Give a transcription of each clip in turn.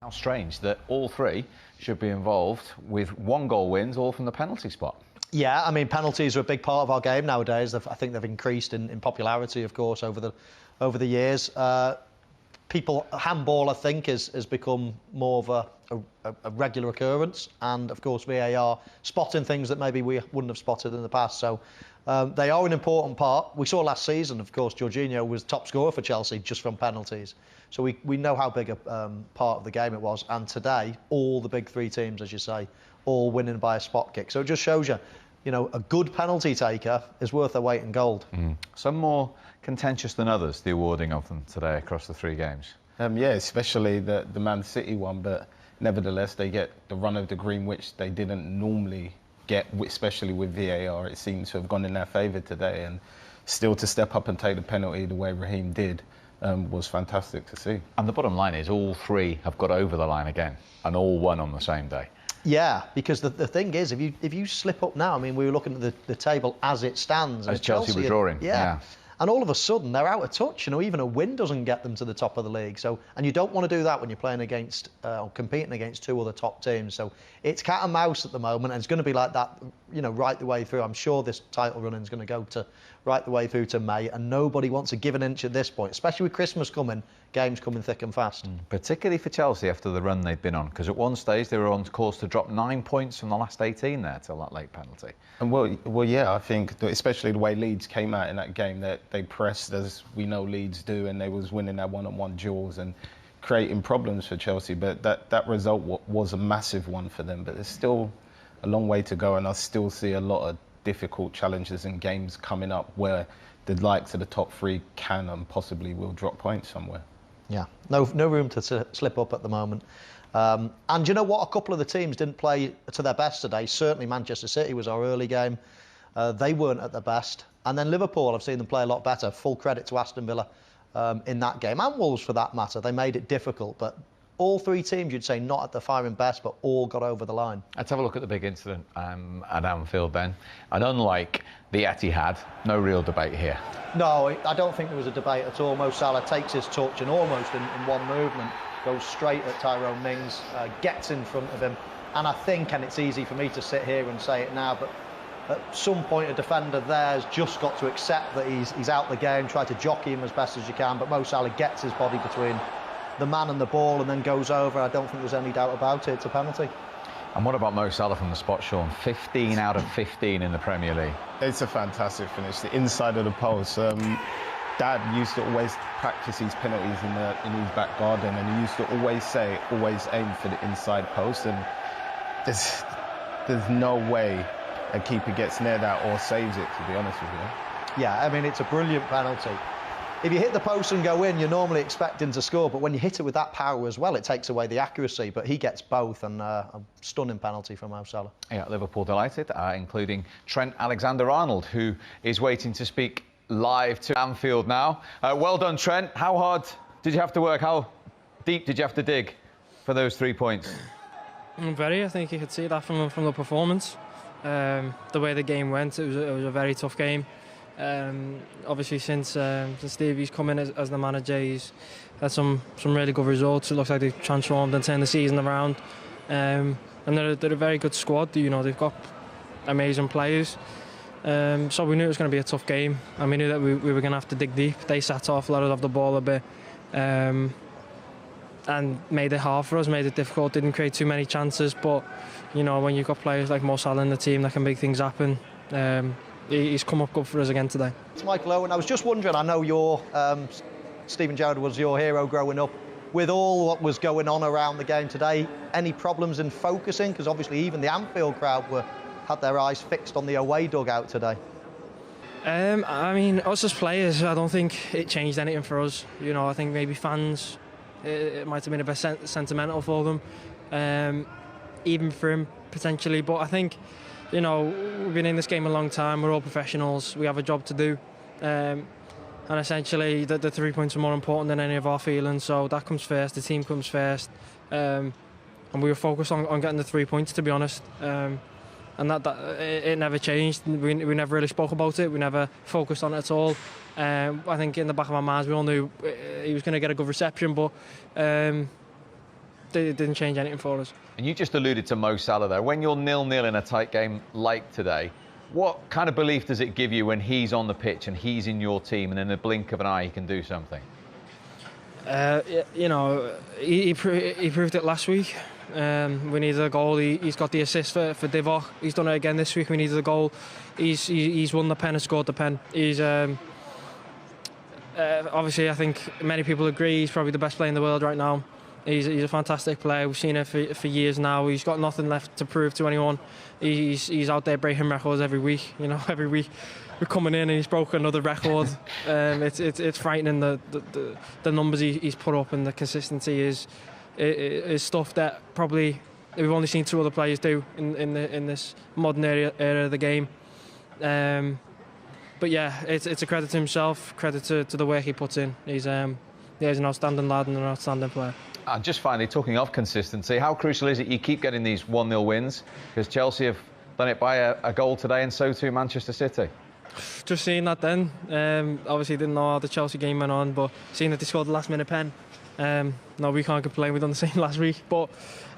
How strange that all three should be involved with 1-goal wins, all from the penalty spot. Yeah, I mean, penalties are a big part of our game nowadays. I think they've increased in popularity, of course, over the years. Handball, I think, has become more of a regular occurrence, and of course VAR spotting things that maybe we wouldn't have spotted in the past. So they are an important part. We saw last season, of course, Jorginho was top scorer for Chelsea just from penalties. So we know how big a part of the game it was. And today, all the big three teams, as you say, all winning by a spot kick. So it just shows you, a good penalty taker is worth their weight in gold. Some more contentious than others, the awarding of them today across the three games. Yeah, especially the Man City one, but nevertheless they get the run of the green, which they didn't normally get, especially with VAR. It seems to have gone in their favour today, and still to step up and take the penalty the way Raheem did was fantastic to see. And the bottom line is all three have got over the line again, and all won on the same day. Yeah, because the thing is, if you slip up now, I mean, we were looking at the table as it stands. As Chelsea were drawing. Yeah. And all of a sudden, they're out of touch. Even a win doesn't get them to the top of the league. So, and you don't want to do that when you're playing against or competing against two other top teams. So it's cat and mouse at the moment, and it's going to be like that, right the way through. I'm sure this title running is going to go to right the way through to May, and nobody wants to give an inch at this point, especially with Christmas coming, games coming thick and fast. Particularly for Chelsea after the run they've been on, because at one stage they were on course to drop 9 points from the last 18 there till that late penalty. And well, yeah, I think especially the way Leeds came out in that game, that they pressed as we know Leeds do, and they was winning their one-on-one duels and creating problems for Chelsea. But that result was a massive one for them. But there's still a long way to go, and I still see a lot of difficult challenges and games coming up where the likes of the top three can and possibly will drop points somewhere. Yeah, no room to slip up at the moment. And you know what? A couple of the teams didn't play to their best today. Certainly Manchester City was our early game. They weren't at their best. And then Liverpool, I've seen them play a lot better. Full credit to Aston Villa in that game. And Wolves, for that matter. They made it difficult. But all three teams, you'd say, not at the firing best, but all got over the line. Let's have a look at the big incident at Anfield then. And unlike the Etihad, no real debate here. No, I don't think there was a debate at all. Mo Salah takes his touch and almost in one movement goes straight at Tyrone Mings, gets in front of him. And I think, and it's easy for me to sit here and say it now, but at some point a defender there has just got to accept that he's out the game, try to jockey him as best as you can, but Mo Salah gets his body between the man and the ball and then goes over. I don't think there's any doubt about it. It's a penalty. And what about Mo Salah from the spot, Sean? 15 out of 15 in the Premier League. It's a fantastic finish. The inside of the post. Dad used to always practice these penalties in his back garden, and he used to always say, always aim for the inside post. And there's no way a keeper gets near that or saves it, to be honest with you. Yeah, I mean, it's a brilliant penalty. If you hit the post and go in, you're normally expecting to score, but when you hit it with that power as well, it takes away the accuracy. But he gets both, and a stunning penalty from Mo Salah. Yeah, Liverpool delighted, including Trent Alexander-Arnold, who is waiting to speak live to Anfield now. Well done, Trent. How hard did you have to work? How deep did you have to dig for those 3 points? Very. I think you could see that from the performance. The way the game went, it was a very tough game. Obviously, since Stevie's come in as the manager, he's had some really good results. It looks like they've transformed and turned the season around. And they're a very good squad. They've got amazing players. So we knew it was going to be a tough game, and we knew that we were going to have to dig deep. They sat off, let us off the ball a bit, and made it hard for us, made it difficult, didn't create too many chances. But, when you've got players like Mo Salah in the team that can make things happen, he's come up good for us again today. It's Michael Owen. I was just wondering, I know Steven Gerrard was your hero growing up. With all what was going on around the game today, any problems in focusing? Because obviously even the Anfield crowd had their eyes fixed on the away dugout today. I mean, us as players, I don't think it changed anything for us. I think maybe fans, it might have been a bit sentimental for them, even for him potentially. But I think, we've been in this game a long time. We're all professionals. We have a job to do, and essentially the 3 points are more important than any of our feelings. So that comes first. The team comes first, and we were focused on getting the 3 points, to be honest. And that it never changed. We never really spoke about it. We never focused on it at all. I think in the back of our minds we all knew he was going to get a good reception, but it didn't change anything for us. And you just alluded to Mo Salah there. When you're 0-0 in a tight game like today, what kind of belief does it give you when he's on the pitch and he's in your team and in the blink of an eye he can do something? You know, he proved it last week. We needed a goal. He's got the assist for Divock. He's done it again this week. We needed a goal. He's won the pen and scored the pen. He's obviously, I think many people agree he's probably the best player in the world right now. He's a fantastic player. We've seen it for years now. He's got nothing left to prove to anyone. He's out there breaking records every week. You know, every week we're coming in and he's broken another record. It's frightening the numbers he's put up, and the consistency is stuff that probably we've only seen 2 other players do in this modern era of the game. But yeah, it's a credit to himself, credit to the work he puts in. He's an outstanding lad and an outstanding player. And just finally, talking of consistency, how crucial is it you keep getting these 1-0 wins? Because Chelsea have done it by a goal today, and so too Manchester City. Just seeing that then, obviously didn't know how the Chelsea game went on, but seeing that they scored the last minute pen, no, we can't complain. We've done the same last week, but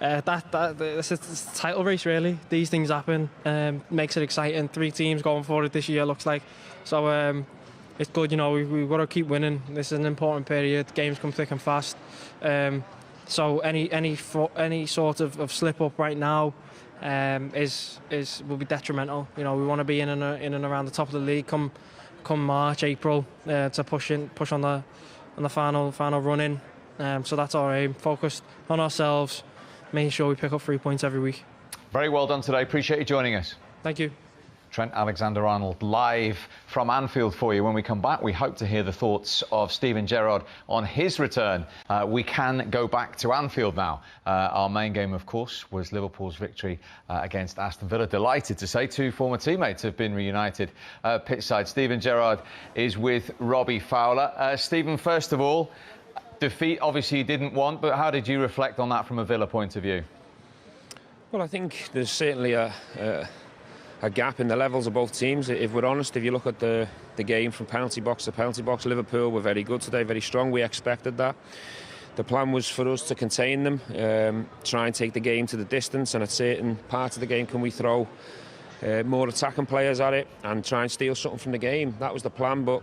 it's a title race really. These things happen, makes it exciting. 3 teams going for it this year, looks like. So it's good, you know. We've got to keep winning. This is an important period. Games come thick and fast. So any sort of slip up right now will be detrimental. You know, we want to be in and around the top of the league come March, April, to push on the final run in. So that's our aim. Focused on ourselves, making sure we pick up 3 points every week. Very well done today. Appreciate you joining us. Thank you. Trent Alexander-Arnold live from Anfield for you. When we come back, we hope to hear the thoughts of Steven Gerrard on his return. We can go back to Anfield now. Our main game, of course, was Liverpool's victory against Aston Villa. Delighted to say 2 former teammates have been reunited pitchside. Steven Gerrard is with Robbie Fowler. Steven, first of all, defeat obviously you didn't want, but how did you reflect on that from a Villa point of view? Well, I think there's certainly a gap in the levels of both teams. If we're honest, if you look at the game from penalty box to penalty box, Liverpool were very good today, very strong. We expected that. The plan was for us to contain them, try and take the game to the distance, and at certain parts of the game can we throw more attacking players at it and try and steal something from the game. That was the plan, but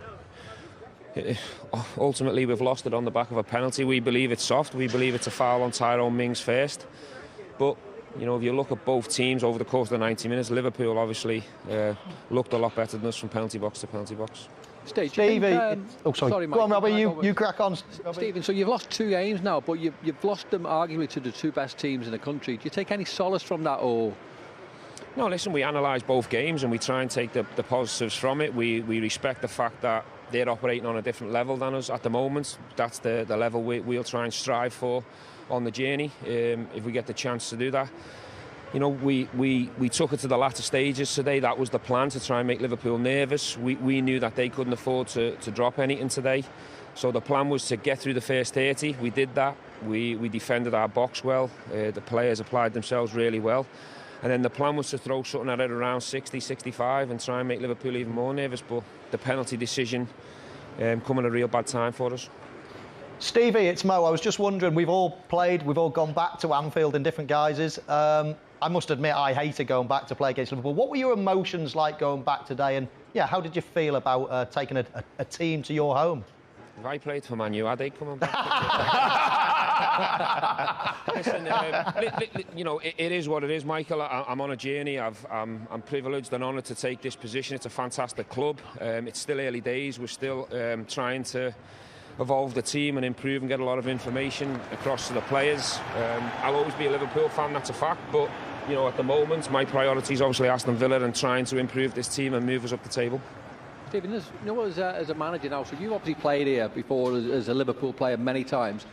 ultimately we've lost it on the back of a penalty. We believe it's soft. We believe it's a foul on Tyrone Mings first. But you know, if you look at both teams over the course of the 90 minutes, Liverpool obviously looked a lot better than us from penalty box to penalty box. Stevie, sorry, Mike. Go on, Robbie, you crack on. Stephen, so you've lost 2 games now, but you've lost them arguably to the 2 best teams in the country. Do you take any solace from that, or...? No, listen, we analyse both games and we try and take the positives from it. We respect the fact that they're operating on a different level than us at the moment. That's the level we'll try and strive for on the journey, if we get the chance to do that. You know, we took it to the latter stages today. That was the plan, to try and make Liverpool nervous. We knew that they couldn't afford to drop anything today. So the plan was to get through the first 30. We did that. We defended our box well. The players applied themselves really well. And then the plan was to throw something at it around 60, 65 and try and make Liverpool even more nervous. But the penalty decision come at a real bad time for us. Stevie, it's Mo. I was just wondering, we've all gone back to Anfield in different guises. I must admit, I hated going back to play against Liverpool. What were your emotions like going back today? And yeah, how did you feel about taking a team to your home? If I played for Man U, I'd hate coming back. Listen, you know, it is what it is, Michael. I'm on a journey. I'm privileged and honoured to take this position. It's a fantastic club. It's still early days. We're still trying to evolve the team and improve and get a lot of information across to the players. I'll always be a Liverpool fan, that's a fact, but you know, at the moment my priority is obviously Aston Villa and trying to improve this team and move us up the table. Stephen, you know, as a manager now, so you obviously played here before as a Liverpool player many times,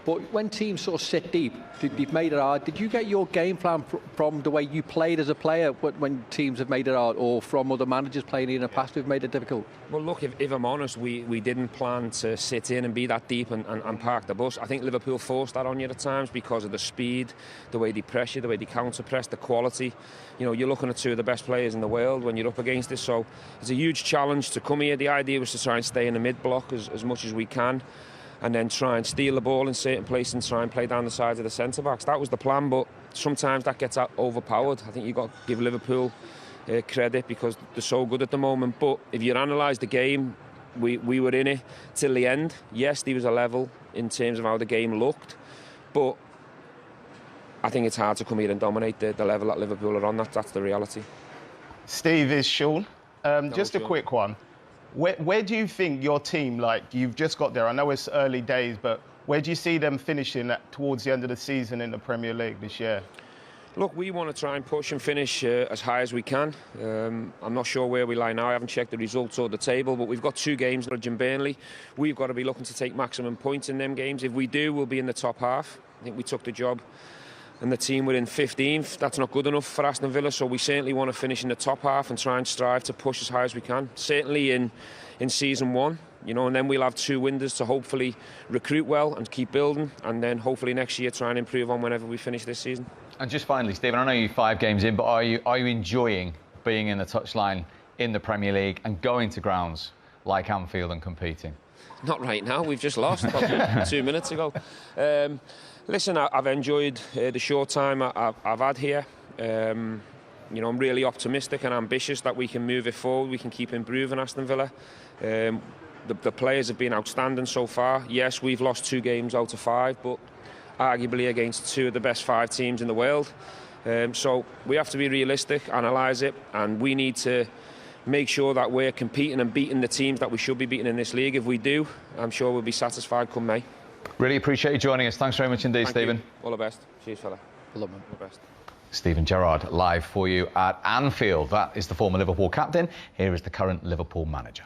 but when teams sort of sit deep, you've made it hard. Did you get your game plan from the way you played as a player when teams have made it hard, or from other managers playing in the past who've made it difficult? Well, look, if I'm honest, we didn't plan to sit in and be that deep and park the bus. I think Liverpool forced that on you at times because of the speed, the way they press you, the way they counter-press, the quality. You know, you're looking at 2 of the best players in the world when you're up against this, so it's a huge challenge to come here. The idea was to try and stay in the mid-block as much as we can. and then try and steal the ball in certain places and try and play down the sides of the centre-backs. That was the plan, but sometimes that gets overpowered. I think you've got to give Liverpool credit because they're so good at the moment. But if you analyse the game, we were in it till the end. Yes, there was a level in terms of how the game looked, but I think it's hard to come here and dominate the level that Liverpool are on. That's the reality. Steve, is Sean. Just a quick one. Where do you think your team, like, you've just got there, I know it's early days, but where do you see them finishing towards the end of the season in the Premier League this year? Look, we want to try and push and finish as high as we can. I'm not sure where we lie now. I haven't checked the results or the table, but we've got 2 games in Burnley. We've got to be looking to take maximum points in them games. If we do, we'll be in the top half. I think we took the job and the team were in 15th. That's not good enough for Aston Villa, so we certainly want to finish in the top half and try and strive to push as high as we can. Certainly in season 1, you know, and then we'll have 2 windows to hopefully recruit well and keep building, and then hopefully next year try and improve on whenever we finish this season. And just finally, Stephen, I know you're 5 games in, but are you enjoying being in the touchline in the Premier League and going to grounds like Anfield and competing? Not right now. We've just lost probably 2 minutes ago. Listen, I've enjoyed the short time I've had here. You know, I'm really optimistic and ambitious that we can move it forward. We can keep improving Aston Villa. The players have been outstanding so far. Yes, we've lost 2 games out of 5, but arguably against 2 of the best 5 teams in the world. So we have to be realistic, analyse it, and we need to make sure that we're competing and beating the teams that we should be beating in this league. If we do, I'm sure we'll be satisfied come May. Really appreciate you joining us. Thanks very much indeed, Stephen. All the best. Cheers, fella. Love him. All the best. Stephen Gerrard live for you at Anfield. That is the former Liverpool captain. Here is the current Liverpool manager.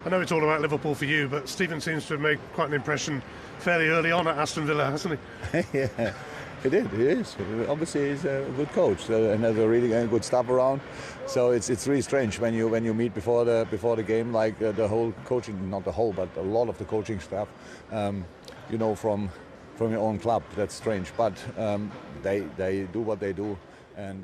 I know it's all about Liverpool for you, but Stephen seems to have made quite an impression fairly early on at Aston Villa, hasn't he? Yeah, he did. He is. Obviously, he's a good coach and has a really good staff around. So it's really strange when you meet before the game, like the whole coaching, not the whole, but a lot of the coaching staff, you know, from your own club. That's strange, but they do what they do, and